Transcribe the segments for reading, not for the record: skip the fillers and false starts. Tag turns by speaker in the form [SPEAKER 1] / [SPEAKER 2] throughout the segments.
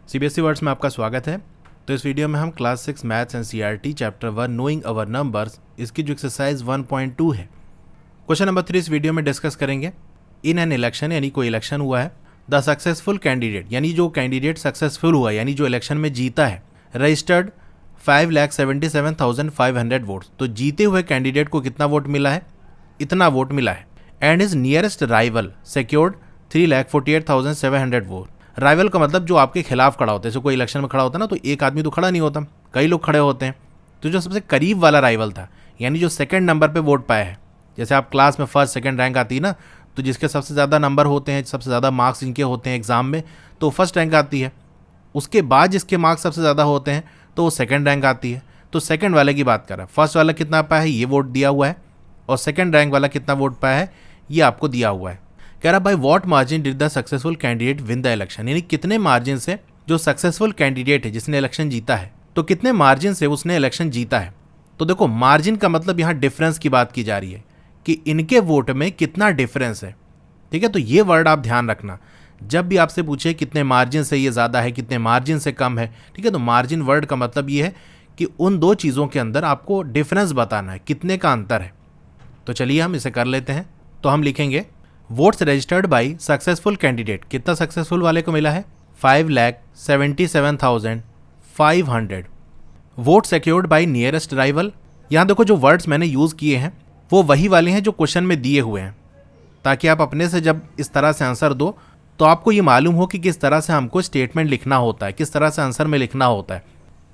[SPEAKER 1] CBSE words में आपका स्वागत है। तो इस वीडियो में हम class 6 maths NCERT chapter 1 knowing our numbers इसकी जो एक्सरसाइज 1.2 है, क्वेश्चन नंबर 3 इस वीडियो में डिस्कस करेंगे। इन एन इलेक्शन यानी कोई इलेक्शन हुआ है, द सक्सेसफुल कैंडिडेट यानी जो कैंडिडेट सक्सेसफुल हुआ है यानी जो इलेक्शन में जीता है, रजिस्टर्ड 5,77,500 वोट्स। तो जीते हुए कैंडिडेट को कितना वोट मिला है? इतना वोट मिला है। And his nearest rival secured 3,48,700 vote. Rival का मतलब जो आपके खिलाफ खड़ा होता है। जैसे कोई इलेक्शन में खड़ा होता है ना, तो एक आदमी तो खड़ा नहीं होता, कई लोग खड़े होते हैं। तो जो सबसे करीब वाला राइवल था यानी जो सेकंड नंबर पे वोट पाया है, जैसे आप क्लास में फर्स्ट सेकंड रैंक आती है ना, तो जिसके सबसे ज़्यादा नंबर होते हैं, सबसे ज़्यादा मार्क्स जिनके होते हैं एग्जाम में, तो फर्स्ट रैंक आती है। उसके बाद जिसके मार्क्स सबसे ज़्यादा होते हैं तो वो सेकंड रैंक आती है। तो सेकंड वाले की बात कर रहा है। फर्स्ट वाला कितना पाया है, ये वोट दिया हुआ है, और सेकंड रैंक वाला कितना वोट पाया है, ये आपको दिया हुआ है। कह रहा भाई what margin did the successful candidate win the election, यानी कितने मार्जिन से जो सक्सेसफुल कैंडिडेट है जिसने इलेक्शन जीता है, तो कितने मार्जिन से उसने इलेक्शन जीता है। तो देखो, मार्जिन का मतलब यहाँ डिफरेंस की बात की जा रही है कि इनके वोट में कितना डिफरेंस है। ठीक है, तो ये वर्ड आप ध्यान रखना जब भी आपसे पूछे कितने मार्जिन से ये ज़्यादा है, कितने मार्जिन से कम है। ठीक है, तो मार्जिन वर्ड का मतलब ये है कि उन दो चीज़ों के अंदर आपको डिफरेंस बताना है, कितने का अंतर है। तो चलिए हम इसे कर लेते हैं। तो हम लिखेंगे votes registered by successful candidate. कितना सक्सेसफुल वाले को मिला है? 5,77,500। Vote secured by nearest rival. यहाँ देखो जो वर्ड्स मैंने यूज़ किए हैं वो वही वाले हैं जो क्वेश्चन में दिए हुए हैं, ताकि आप अपने से जब इस तरह से आंसर दो तो आपको ये मालूम हो कि किस तरह से हमको स्टेटमेंट लिखना होता है, किस तरह से आंसर में लिखना होता है।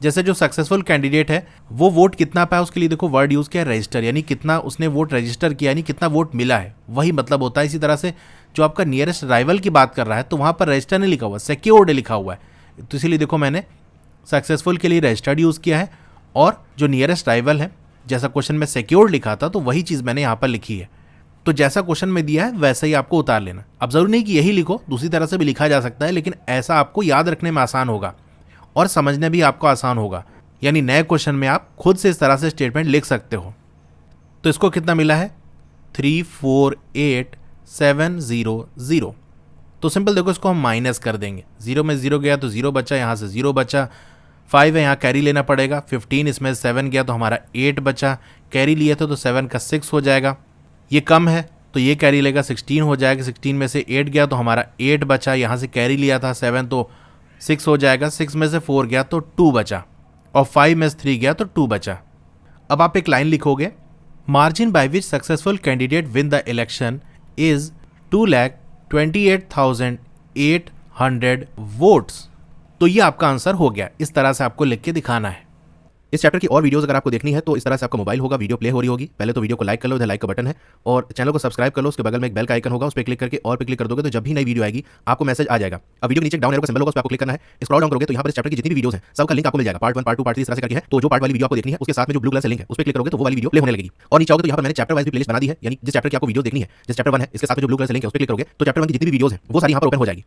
[SPEAKER 1] जैसे जो सक्सेसफुल कैंडिडेट है वो वोट कितना पाया, उसके लिए देखो वर्ड यूज़ किया रजिस्टर, यानी कितना उसने वोट रजिस्टर किया, यानी कितना वोट मिला है, वही मतलब होता है। इसी तरह से जो आपका नियरेस्ट राइवल की बात कर रहा है तो वहाँ पर रजिस्टर नहीं लिखा हुआ, सिक्योर्ड लिखा हुआ है। तो इसीलिए देखो मैंने सक्सेसफुल के लिए रजिस्टर्ड यूज़ किया है, और जो नियरेस्ट राइवल है जैसा क्वेश्चन में सिक्योर्ड लिखा था तो वही चीज़ मैंने यहाँ पर लिखी है। तो जैसा क्वेश्चन में दिया है वैसा ही आपको उतार लेना। अब जरूरी नहीं कि यही लिखो, दूसरी तरह से भी लिखा जा सकता है, लेकिन ऐसा आपको याद रखने में आसान होगा और समझने भी आपको आसान होगा। यानी नए क्वेश्चन में आप खुद से इस तरह से स्टेटमेंट लिख सकते हो। तो इसको कितना मिला है? 348,700। तो सिंपल देखो, इसको हम माइनस कर देंगे। 0 में 0 गया तो 0 बचा, यहाँ से 0 बचा। 5 है, यहाँ कैरी लेना पड़ेगा। 15 इसमें 7 गया तो हमारा 8 बचा। कैरी लिए थे तो 7 का 6 हो जाएगा। ये कम है तो ये कैरी लेगा, 16 हो जाएगा। 16 में से 8 गया तो हमारा 8 बचा। यहाँ से कैरी लिया था 7 तो 6 हो जाएगा। 6 में से 4 गया तो 2 बचा, और 5 में से 3 गया तो 2 बचा। अब आप एक लाइन लिखोगे, margin by which successful candidate win the election is 2,28,800 votes. तो ये आपका आंसर हो गया। इस तरह से आपको लिख के दिखाना है।
[SPEAKER 2] इस चैप्टर की और वीडियोस अगर आपको देखनी है तो इस तरह से आपका मोबाइल होगा, वीडियो प्ले हो रही होगी। पहले तो वीडियो को लाइक कर लो, इधर लाइक का बटन है, और चैनल को सब्सक्राइब कर लो। उसके बगल में एक बेल का आइकन होगा, उस पर क्लिक करके और पे क्लिक कर दोगे तो जब भी नई वीडियो आएगी आपको मैसेज आ जाएगा। अब वीडियो के नीचे डाउन एरो का सिंबल होगा, उस पर आपको क्लिक करना है। स्क्रॉल डाउन करोगे तो यहाँ पर इस चैप्टर की जितनी भी वीडियोस हैं सबका लिंक आपको मिल जाएगा। पार्ट 1, पार्ट 2, पार्ट 3 इस तरह से करके है। तो जो पार्ट वाली वीडियो आपको देखनी है उसके साथ में जो ब्लू कलर से लिंक है उस पर क्लिक करोगे तो वो वाली वीडियो प्ले होने लगेगी। और नीचे आओगे तो यहाँ पर मैंने चैप्टर वाइज भी प्लेलिस्ट बना दी है, यानी जिस चैप्टर की आपको वीडियो देखनी है, जिस चैप्टर 1 है इसके साथ में जो ब्लू कलर से लिंक है उस पर क्लिक करोगे तो चैप्टर 1 की जितनी भी वीडियोस हैं वो सारी यहाँ पर ओपन हो जाएगी।